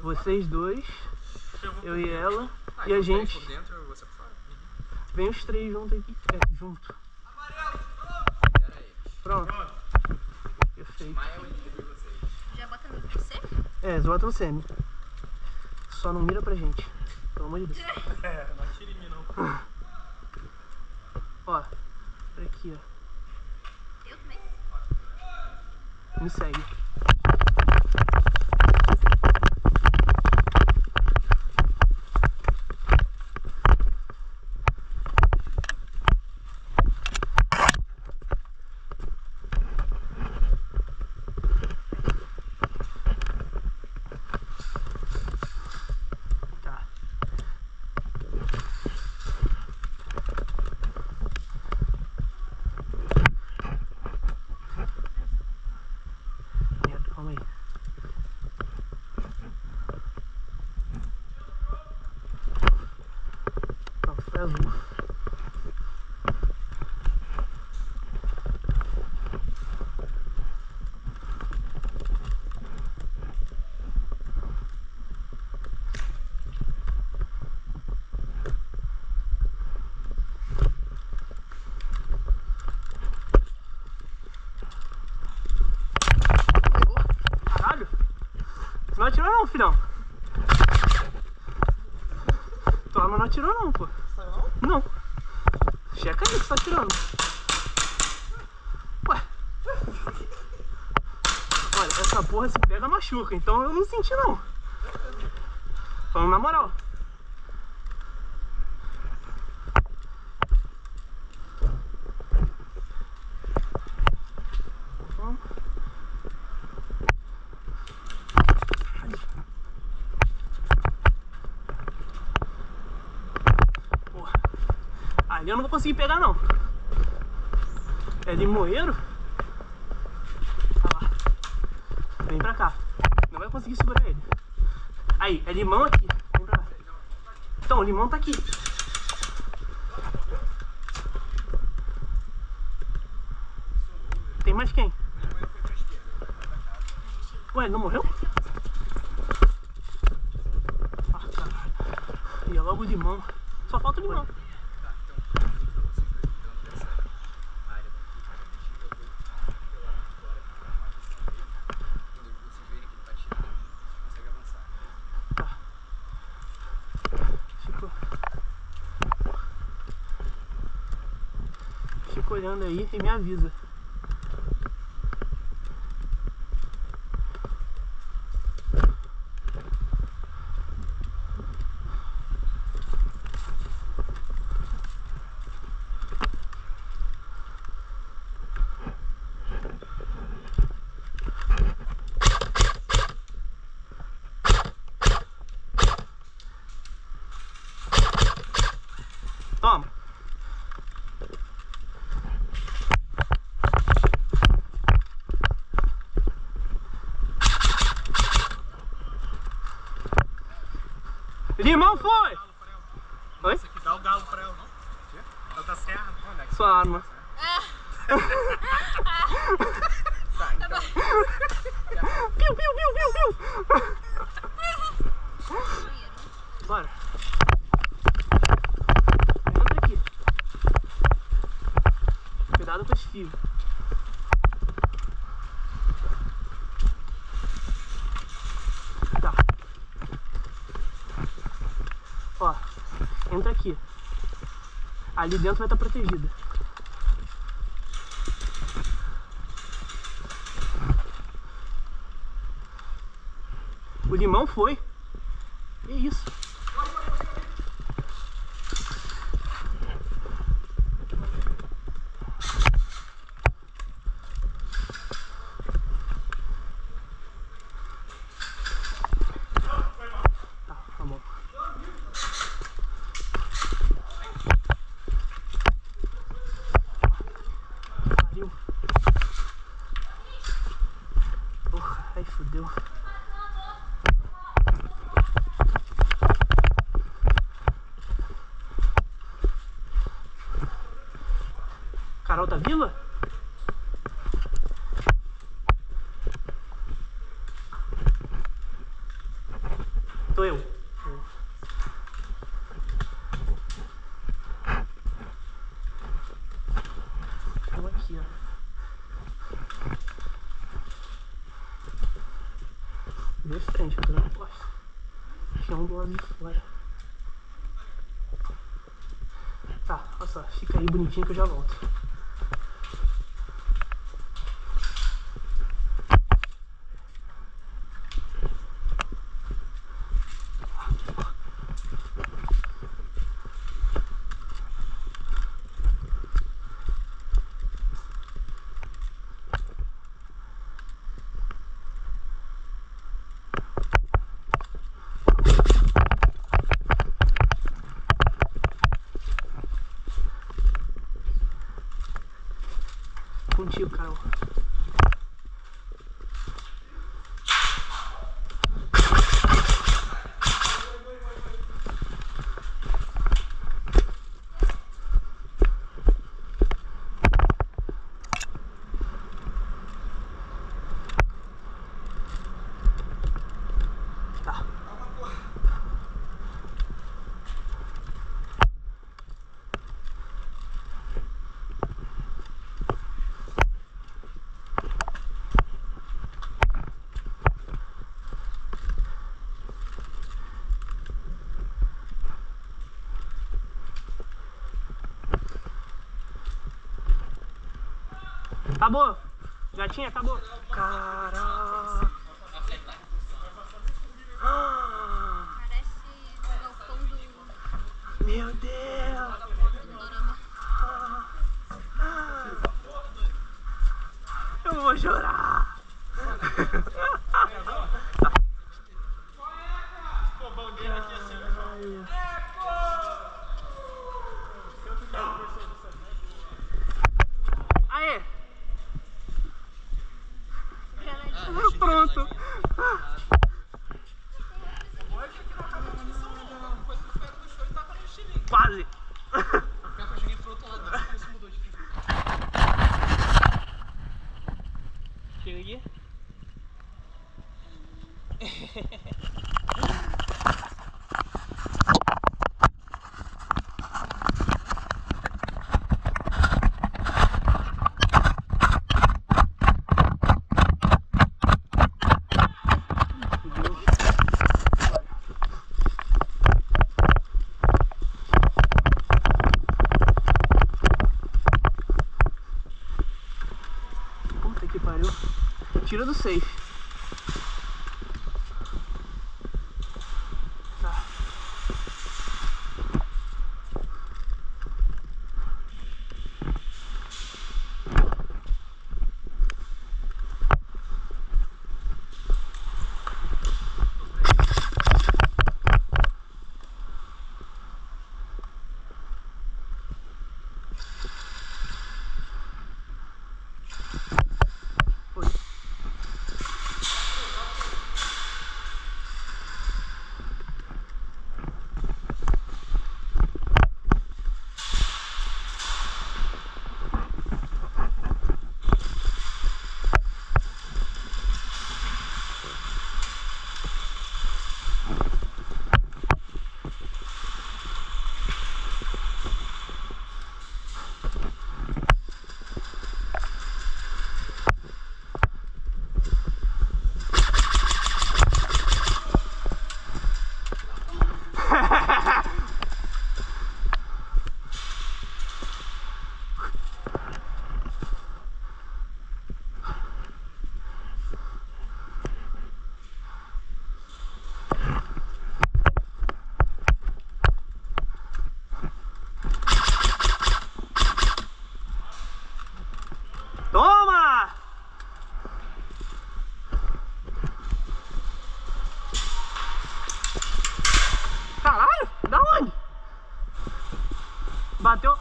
Vocês dois, eu e ela, e a gente. Por dentro e você por fora. Vem os três juntos aqui. Junto. Pronto. Perfeito. Já bota no você? Você bota no semi. Só não mira pra gente. Pelo amor de Deus. Não atire em mim não. Ó, por aqui, ó. Eu também? Me segue. Tá. Calma aí. Pronto, foi azul. Caralho! Você não atirou não, filhão. Tua arma não atirou não, pô. Não. Checa aí que você tá atirando. Ué. Olha, essa porra se pega machuca, então eu não senti não. Falando na moral. Porra. Ali eu não vou conseguir pegar não. É limoeiro? Olha lá. Vem pra cá. Não vai conseguir segurar ele. Aí, é limão aqui. Vem pra cá. Então, o limão tá aqui. Tem mais quem? Ué, ele não morreu? Ah, caralho. E é logo o limão. Só falta o limão. Fica olhando aí e me avisa. Toma. Limão foi! Oi? Isso aqui dá o galo pra ela, não? Ela tá sem arma. Sua arma. Tá, então. Piu, piu, piu, piu, piu. Bora. Entra aqui. Cuidado com os fios. Tá. Ó, entra aqui. Ali dentro vai estar protegida. O limão foi. Que isso? Tá bom. Pariu. Porra, aí fodeu. Carol da Vila? dois frentes, eu tô na costa. Aqui é um do lado de fora. Tá, olha só, fica aí bonitinho que eu já volto. Contigo, Carol. Tá. Acabou? Já tinha? Acabou? Caraca! Parece o galpão do Meu Deus! Dorama. Eu vou chorar! Pô, bom dia aqui assim. Aê! Pronto! Hoje aqui não acaba a missão, não. Depois que pega no show e taca no estilingue. Quase! Pior que eu cheguei pro outro lado, não sei como se mudou de figura. Chega aqui. Puta que pariu. Tira do safe. Tá. Foi. Toma! Caralho, da onde? Bateu.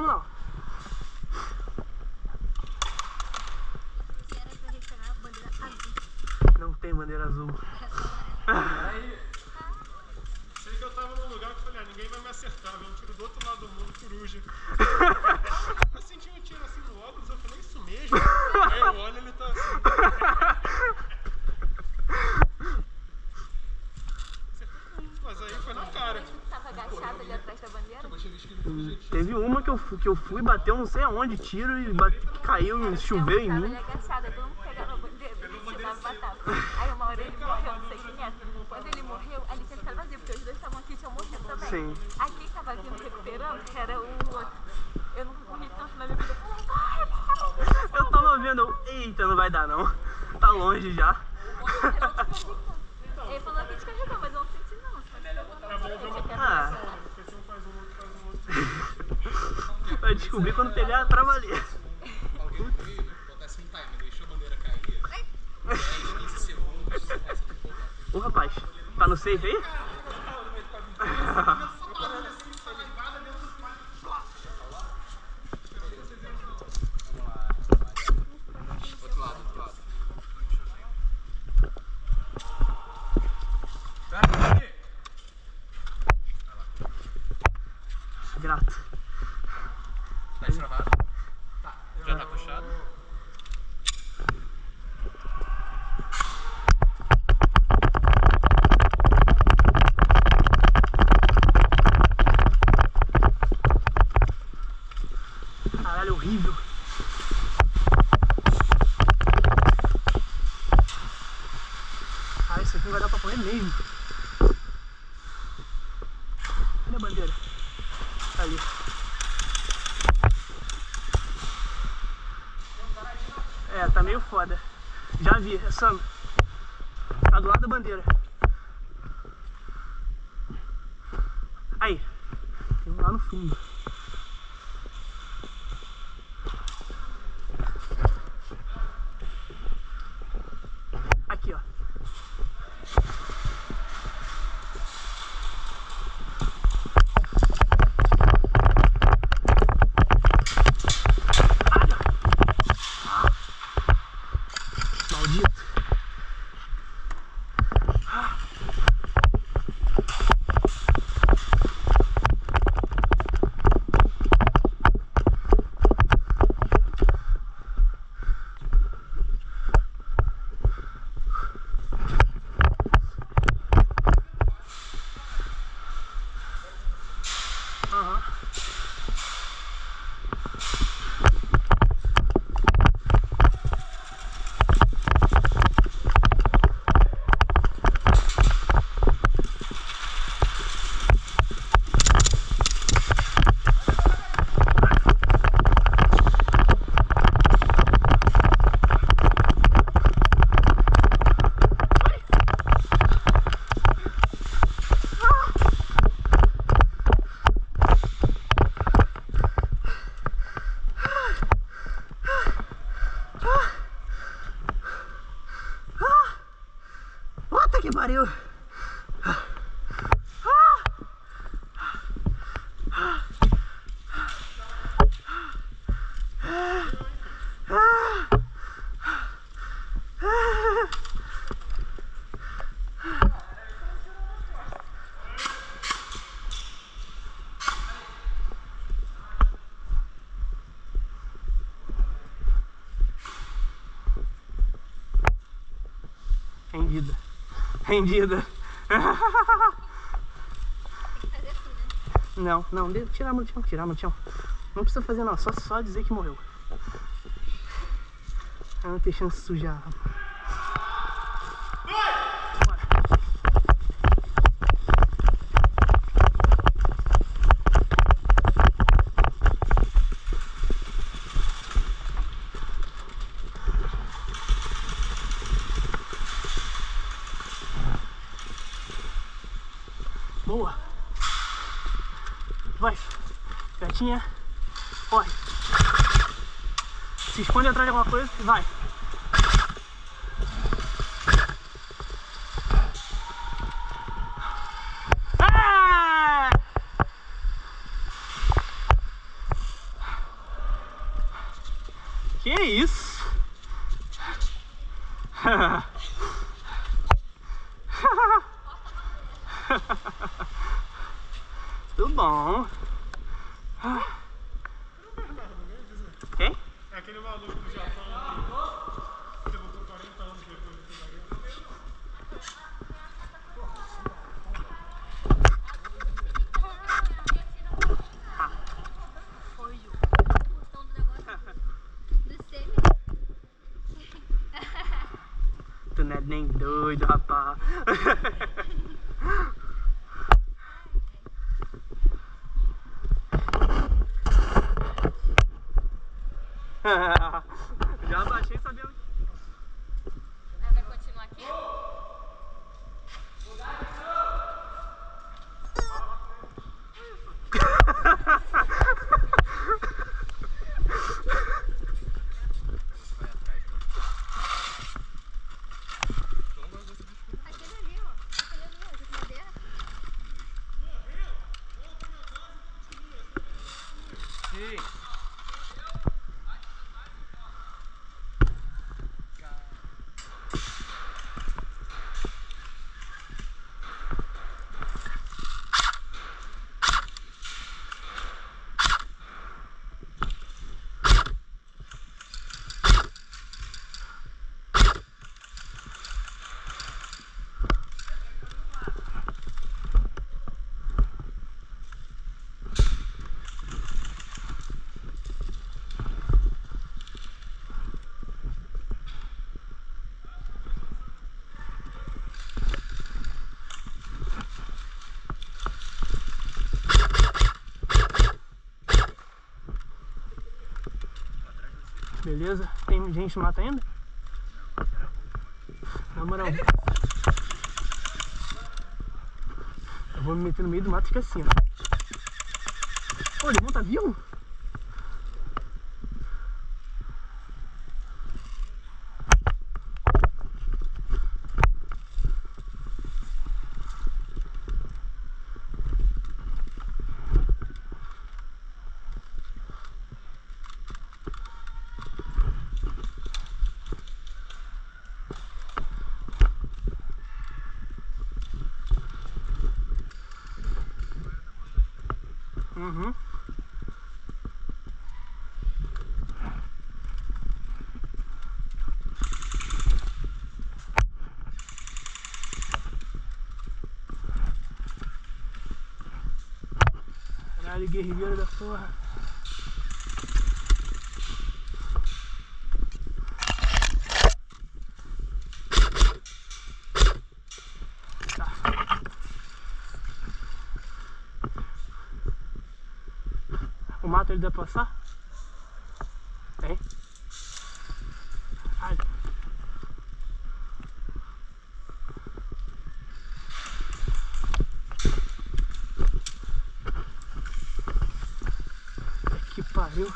vamos não. E era pra gente pegar a bandeira azul. Não tem bandeira azul. Sei que eu tava num lugar que eu falei, ah, ninguém vai me acertar, veio um tiro do outro lado do mundo, coruja. Eu senti um tiro assim no óculos, eu falei, isso mesmo? Aí eu olho e ele tá assim. Acertou um, mas aí foi na cara. Você tava agachado ali atrás da bandeira? Teve uma que eu fui, bateu não sei aonde, tiro e caiu, choveu em Tava mim. ali agachado, aí todo mundo pegava a bandeira, ele tirava e matava. Aí uma hora ele morreu, não sei quem é. Quando ele morreu, ali tinha ficado vazio, porque os dois estavam aqui e tinham morrido também. Sim. Aí quem tava vindo recuperando era o outro. Eu nunca corri tanto na minha vida. Eu falei, vai, vai. Eu tava vendo, eita, não vai dar não. Tá longe já. Ele falou que descarregou, mas eu não senti não. Ah. Vai descobrir quando pegar pra valer. Alguém veio, botasse um timer, deixou a bandeira cair. Aí 15 segundos. Ô rapaz, tá no safe aí? Outro lado, outro lado. Grato. Tá destravado? Tá. Já tá puxado? Caralho, horrível. Ah, isso aqui não vai dar pra correr mesmo. Cadê a bandeira? Tá ali. É, tá meio foda. Já vi, essa tá do lado da bandeira. Aí, tem um lá no fundo. Aqui, ó. Maldito. Aham. Puta que pariu! Rendida. Rendida. Fazer assim, né? Não, não, tirar a mão do chão, tirar a mão do chão. Não precisa fazer não, só dizer que morreu. Pra não ter chance de sujar. Boa. Vai. Gatinha. Corre. Se esconde atrás de alguma coisa e vai. Ah! Tudo bom. Quem? É aquele maluco do Japão que lutou 40 anos depois do da guerra. Foi, Ju. Gostão do negócio do semi. Tu não é nem doido, rapaz. Já baixei sabendo. Vai continuar aqui? Aquele ali, ó. Aquele ali, ó. De madeira. Beleza? Tem gente mata ainda? Na moral. Eu vou me meter no meio do mato e ficar assim, ó. Ô, o limão tá vivo? Uhum. Caralho, guerrilheiro da porra. Tá. O mato ele dá pra passar? Tem? Ai. Que pariu.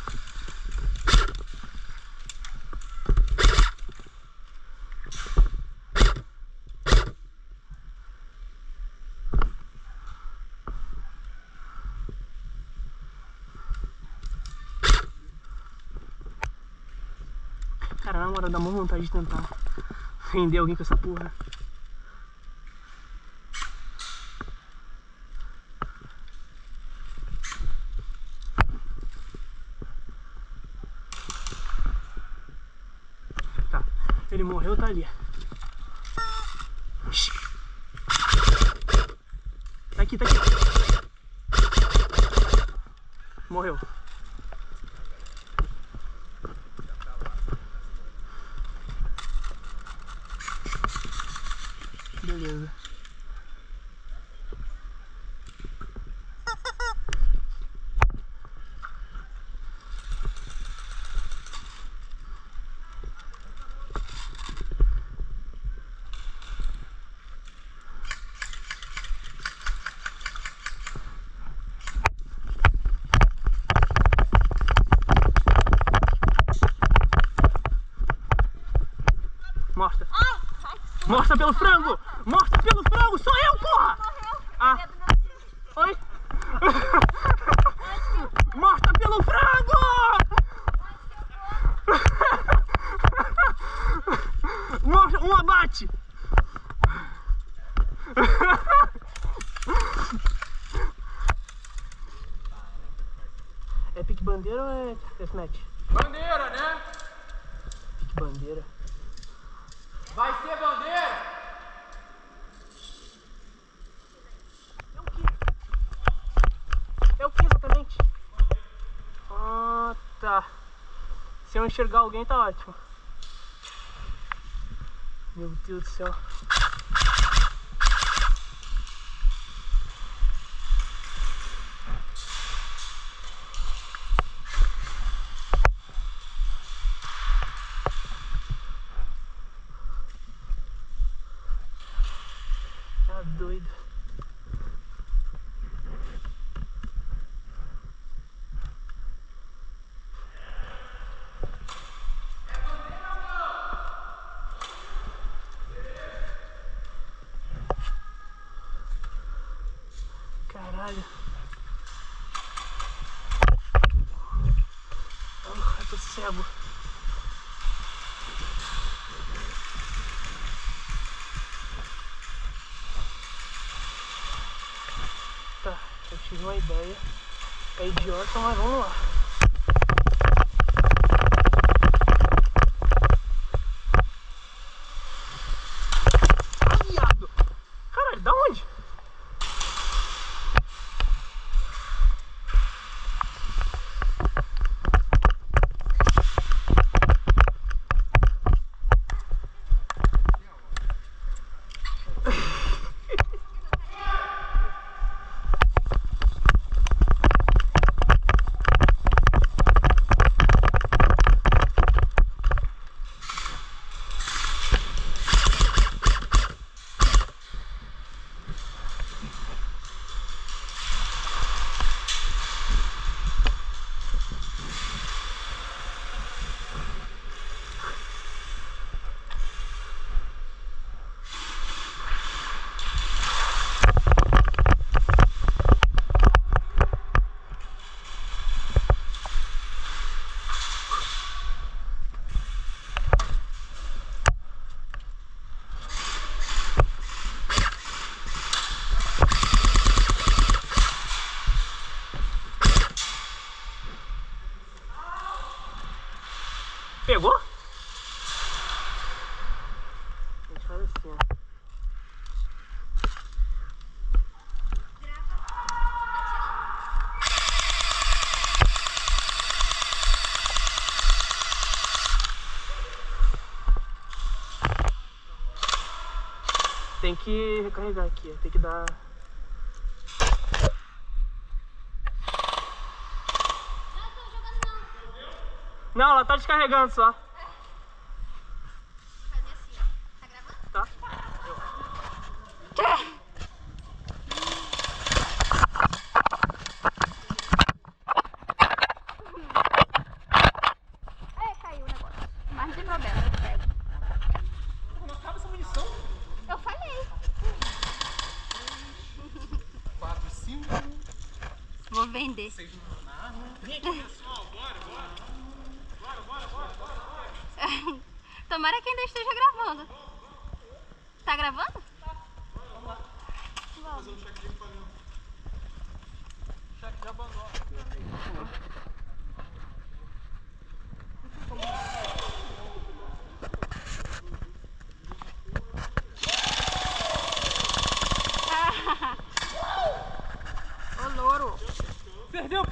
Cara, na moral, dá uma vontade de tentar render alguém com essa porra. Tá, ele morreu, tá ali. Tá aqui, tá aqui. Morreu. Beleza. Mostra. Mostra pelo frango! Mostra pelo frango! Sou eu, porra! Ah. Oi? Mostra pelo frango! Mostra! bandeira ou é deathmatch? Bandeira, né? Pique bandeira. Vai ser bandeira! É o quê? É o que exatamente? Ah, tá. Se eu enxergar alguém, tá ótimo. Meu Deus do céu. Tá doido. Caralho. Ah, eu tô cego. Tá, eu tive uma ideia. É idiota, mas vamos lá. Ah, viado! Caralho, da onde? Pegou? A gente faz assim, ó. Tem que recarregar aqui, ó. Tem que dar... Não, ela tá descarregando só. Fazer assim, ó. Tá gravando? Tá? Caiu o negócio. Mas não tem problema, eu pego. Não acaba essa munição. Eu falei. 4, 5, Vou vender. 6 na arma. Vem aqui, pessoal. Bora. Tomara que ainda esteja gravando. Tá gravando? Fazer um check de equipamento. Cheque de abandono. Ô, louro. Perdeu!